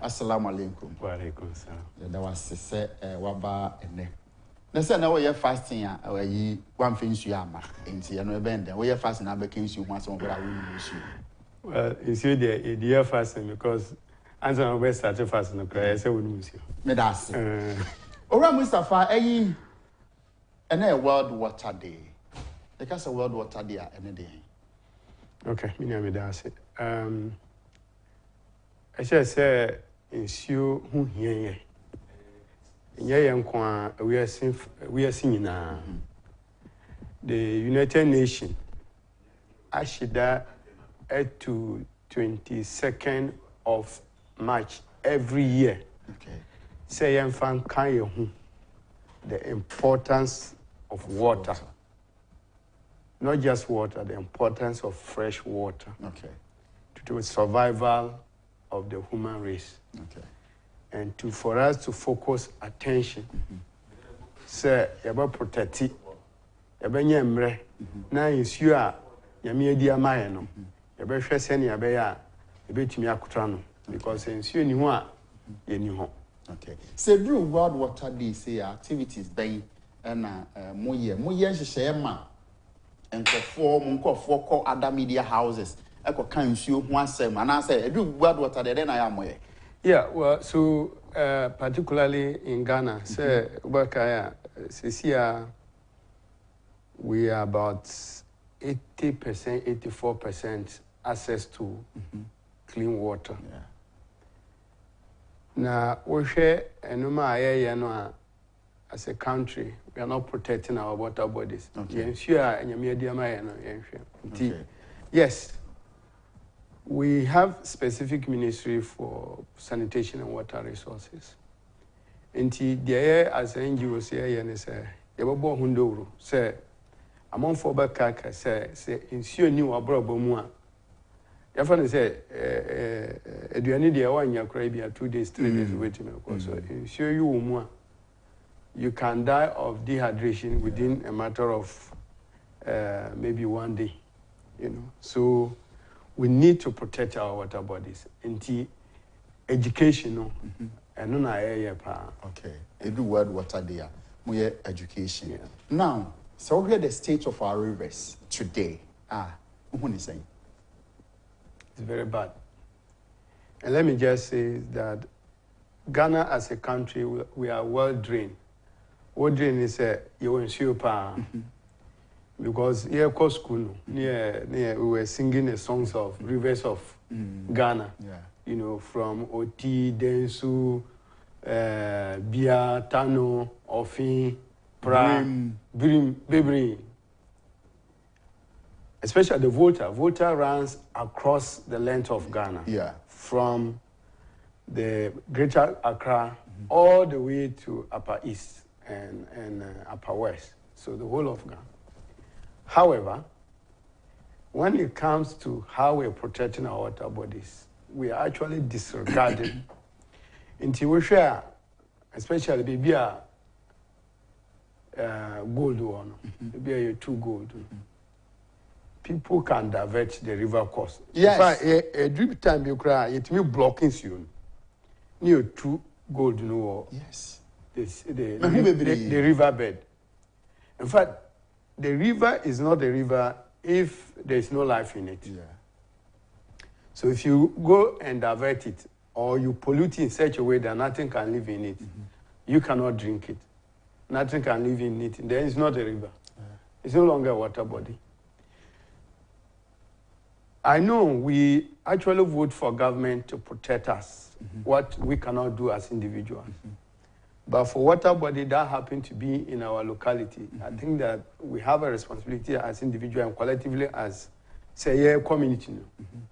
Assalamu alaikum. Wa alaikum salam. There was say waba ene. Na say na we fasting a one thing you ama. Enti no bend we fasting na be you once on bra we issue. Well, you see the year fasting because answer we start fasting no cry say we lose you. Me that's. Ora Mustafa ene World Water Day. The case World Water Day ene day. Okay, me that's it. I say ensure who here. We are seeing now. The United Nations Ashida to 22nd of March every year. Okay. Say the importance of water. Not just water, the importance of fresh water. Okay. To the survival of the human race. Okay. And for us to focus attention, say about protect it, nyemre na ensure nyame adi amaye no yebehwe se ne yabeya ebetumi akotra no because ensure ni ho a ye ni ho. Okay. Say do World Water Day say activities by na moye nhyehyɛ ma nkofo call other media houses eko kan nsuo ho asem ana say do World Water Day na ya moye. Yeah, well, so particularly in Ghana, say Ubakaya, Sisia, we are about 80%, 84% access to clean water. Yeah. Now, we share as a country, we are not protecting our water bodies. Okay. Yes. We have specific ministry for sanitation and water resources. Inti there as NGOs here and say yebabo hundoro say among for back say ensure new abrobo mu a yafan say eduane dia wan yakra bia 2 days 3 days waiting so ensure you mu a you can die of dehydration within a matter of maybe 1 day, you know. So we need to protect our water bodies. Inti education and no na okay. Every World Water Day, we education. Yeah. Now, so we hear the state of our rivers today. What is saying? It's very bad. And let me just say that Ghana as a country, we are well drained. What drain is you ensure because here at school, near we were singing the songs of rivers of Ghana. Yeah. You know, from Oti, Densu, Bia, Tano, Ofin, Pra, Brim, Bebri. Especially the Volta. Volta runs across the length of Ghana. Yeah. From the Greater Accra all the way to Upper East and Upper West. So the whole of Ghana. However, when it comes to how we're protecting our water bodies, we are actually disregarding. Until we share, especially maybe gold one, maybe a 2 gold. People can divert the river course. Yes. In fact, a drip time you cry, it will blocking you. Near 2 gold, no. Yes. The river bed. In fact, the river is not a river if there is no life in it. Yeah. So if you go and divert it, or you pollute it in such a way that nothing can live in it, you cannot drink it. Nothing can live in it. Then it's not a river. Yeah. It's no longer a water body. I know we actually vote for government to protect us, what we cannot do as individuals. But for water body that happen to be in our locality, I think that we have a responsibility as individual and collectively as say community.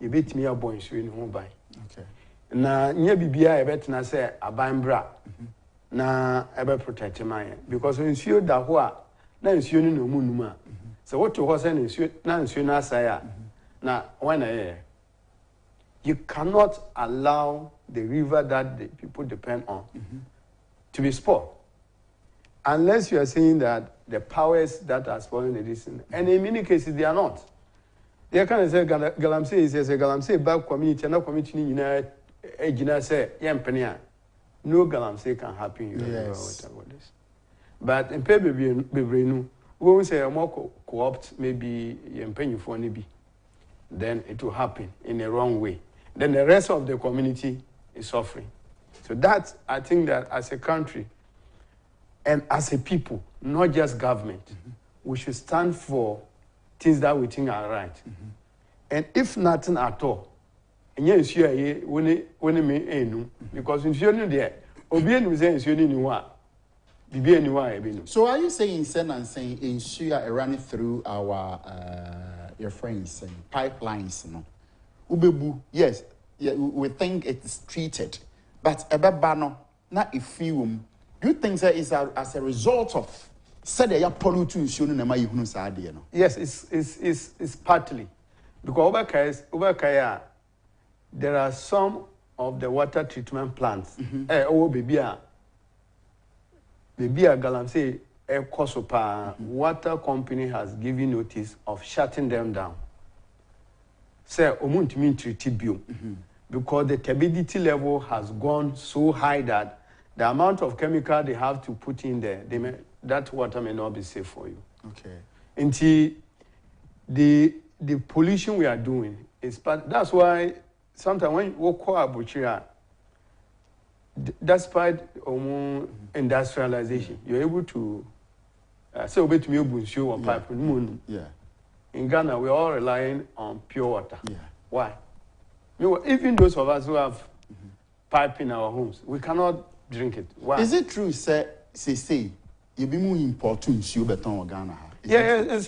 You bet me a boy in home by. Okay. Na nye bibia e bet na say abambra na ebe protect my because when you da ho a na nsuo ni no munum a so what to ho say na nsuo na say na when you cannot allow the river that the people depend on to be spoiled unless you are saying that the powers that are spoiling the distance, and in many cases they are not. They can say Galamsey is a Galamsey back community and not community in Ejina say, Yampania, no galamsey can happen in your whatever this. But in pay baby, we say a more co-opt maybe Yampenny for be. Then it will happen in a wrong way. Then the rest of the community is suffering. So that, I think that as a country and as a people, not just government, we should stand for things that we think are right. And if nothing at all, and yes, you are when it may because in Fiona there, Obian was saying, so are you saying, Sen and saying, in Syria running through our your friends saying pipelines? No, Ubebu, yes, yeah, we think it's treated, but ebebano not a film. Do you think that is as a result of said they are polluting? Yes, it's partly because over there are some of the water treatment plants. Baby, Galamsey, water company has given notice of shutting them down. Say, omuntimi treated biom because the turbidity level has gone so high that the amount of chemical they have to put in there, that water may not be safe for you. Okay. Until the pollution we are doing is part. That's why sometimes when you call Abuchira, despite industrialization, you're able to say obey to me or pipe moon. Yeah. In Ghana, we're all relying on pure water. Yeah. Why? Even those of us who have pipe in our homes, we cannot drink it. Why? Is it true, say you be more important you beton Ghana? Yeah,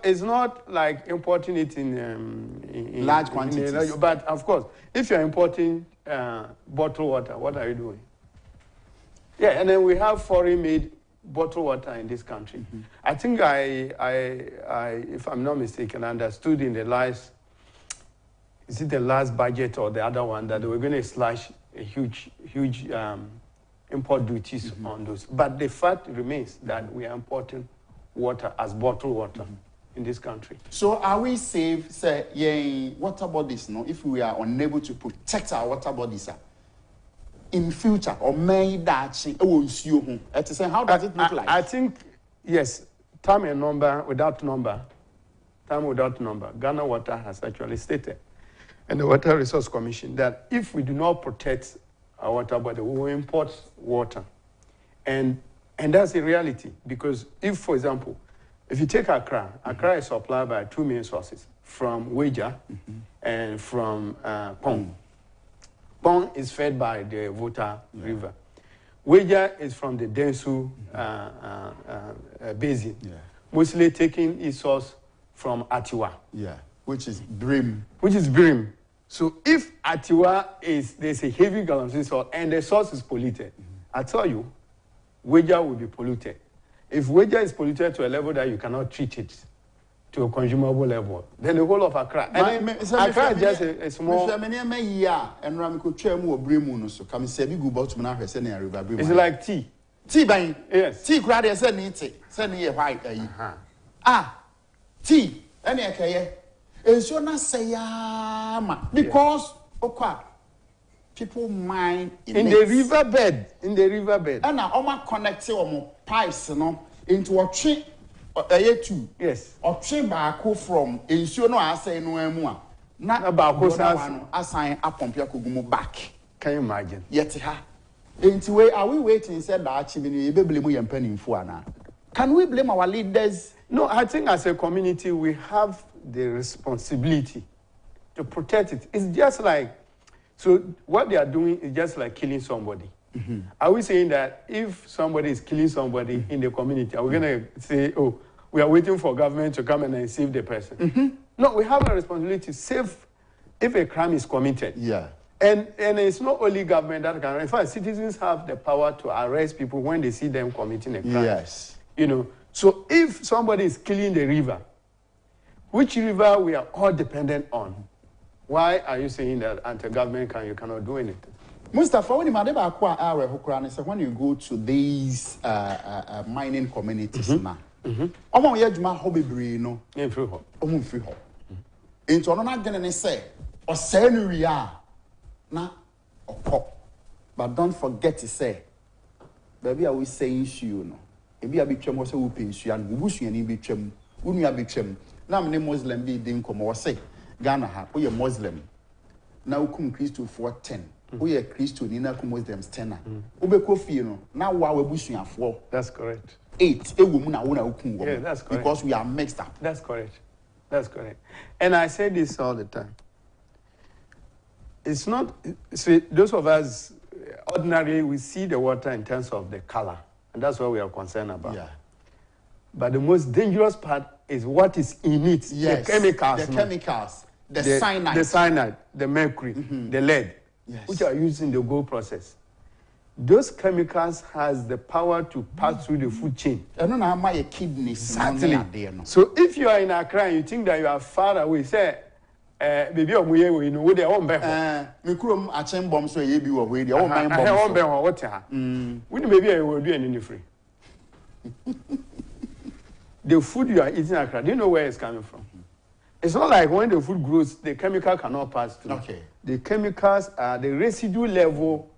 it's not like importing it in large quantities. But of course, if you're importing bottled water, what are you doing? Yeah, and then we have foreign-made bottled water in this country. I think I, if I'm not mistaken, understood in the last, is it the last budget or the other one, that they were going to slash a huge import duties on those. But the fact remains that we are importing water as bottled water in this country. So are we safe, say, water bodies, no, if we are unable to protect our water bodies in future, or may that how does it look like? I think, yes, time without number, Ghana Water has actually stated, and the Water Resource Commission, that if we do not protect our water body, we will import water. And that's the reality, because if, for example, if you take Accra, Accra is supplied by two main sources, from Weja and from Pong. Pong is fed by the Volta River. Weja is from the Densu basin, mostly taking its source from Atiwa. Yeah, which is Brim. So if Atiwa there's a heavy galamsey source and the source is polluted, I tell you, Weja will be polluted. If Weja is polluted to a level that you cannot treat it to a consumable level, then the whole of Accra. Accra is just a small. It's like tea. Tea buying. Yes. Tea crowd is sending white. Tea. And so not say because people mine in the riverbed. And now connect pipes into a tree. Yes. Or train back from ensure no I say no more. Not about assign a pumpia kugumo back. Can you imagine? Yet ha. Into way are we waiting said that achieving you blame and penny for now. Can we blame our leaders? No, I think as a community we have the responsibility to protect it. It's just like, so what they are doing is just like killing somebody. Are we saying that if somebody is killing somebody in the community, are we going to say, oh, we are waiting for government to come and save the person? No, we have a responsibility to save if a crime is committed. Yeah. And it's not only government that can. In fact, citizens have the power to arrest people when they see them committing a crime. Yes. So if somebody is killing the river, which river we are all dependent on, why are you saying that anti-government you cannot do anything? Mustafa, when you go to these mining communities now, omo yeduma hobibri no omo free ho into ono na gene ne say o say no wi a na But don't forget to say, baby, I will say issue, no. If you have become also open, you and Bush and become, when you have become, now many Muslim be didn't come or say, Ghana, we are Muslim. Now come Christo 410. We are Christo, Nina come Muslims 10. Ube Kofi, no. Now we're bushing at 4. That's correct. 8. A woman, I want to yeah, that's correct. Because we are mixed up. That's correct. That's correct. And I say this all the time. It's not, see, those of us, ordinarily, we see the water in terms of the color. And that's what we are concerned about. Yeah. But the most dangerous part is what is in it. Yes. The chemicals. The chemicals. The cyanide. The cyanide, the mercury, the lead, which are used in the gold process. Those chemicals has the power to pass through the food chain. I don't know how my kidneys. Exactly. So if you are in Accra and you think that you are far away, say, baby, we know where they are. Me krom achen bomb so ye bi wo we dey o man bomb. I bomb what ha. We maybe I will do any free. The food you are eating in Accra, do you know where it's coming from? It's not like when the food grows, the chemical cannot pass through. Okay. The chemicals are the residue level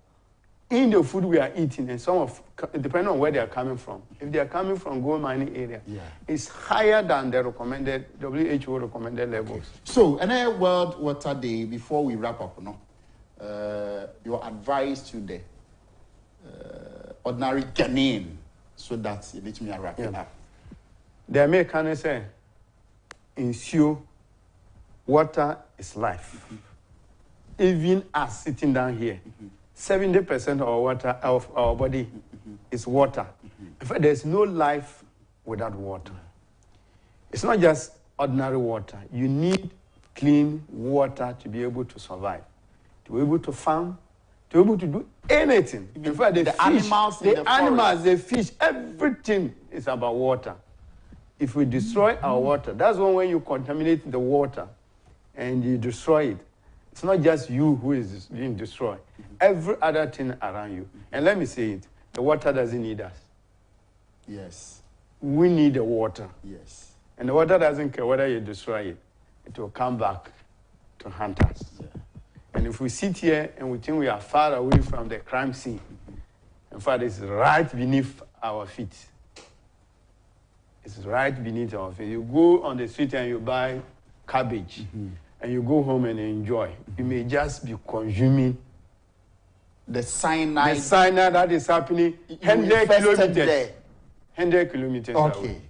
in the food we are eating, and some of, depending on where they are coming from. If they are coming from gold mining area, it's higher than the recommended, WHO recommended levels. Okay. So, another World Water Day, before we wrap up, your advice to the ordinary Ghanaian, so that you let me wrap it up. The Americans say, ensure water is life. Even us sitting down here, 70% of our water, of our body, is water. In fact, there's no life without water. It's not just ordinary water. You need clean water to be able to survive, to be able to farm, to be able to do anything. In fact, the animals, the fish, everything is about water. If we destroy our water, that's when you contaminate the water and you destroy it. It's not just you who is being destroyed. Every other thing around you. And let me say it, the water doesn't need us. Yes. We need the water. Yes. And the water doesn't care whether you destroy it. It will come back to hunt us. Yeah. And if we sit here and we think we are far away from the crime scene, in fact, it's right beneath our feet. It's right beneath our feet. You go on the street and you buy cabbage, and you go home and enjoy. You may just be consuming the cyanide. The cyanide that is happening 100 kilometers. 100 kilometers away.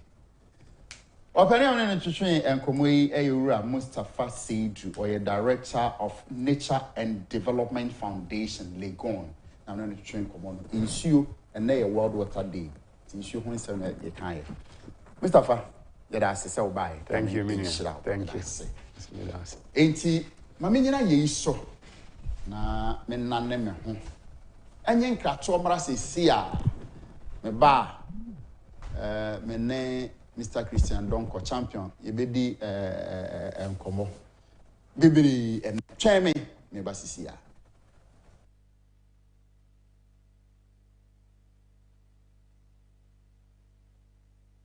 Opinion on the Nkomoi Eyura Mustafa Seydou, or director of Nature and Development Foundation, Legon. I'm not a train common. Issue and they World Water Day. Issue 178. Mustafa, that I say bye. Thank you, Minister. Thank you. Enti, mamina ye so na me nanne me ho. Enye nkrato mra sesia me ba me ne Mr. Christian Donko champion ye bedi enkomo. Bibiri en tweme me ba sesia.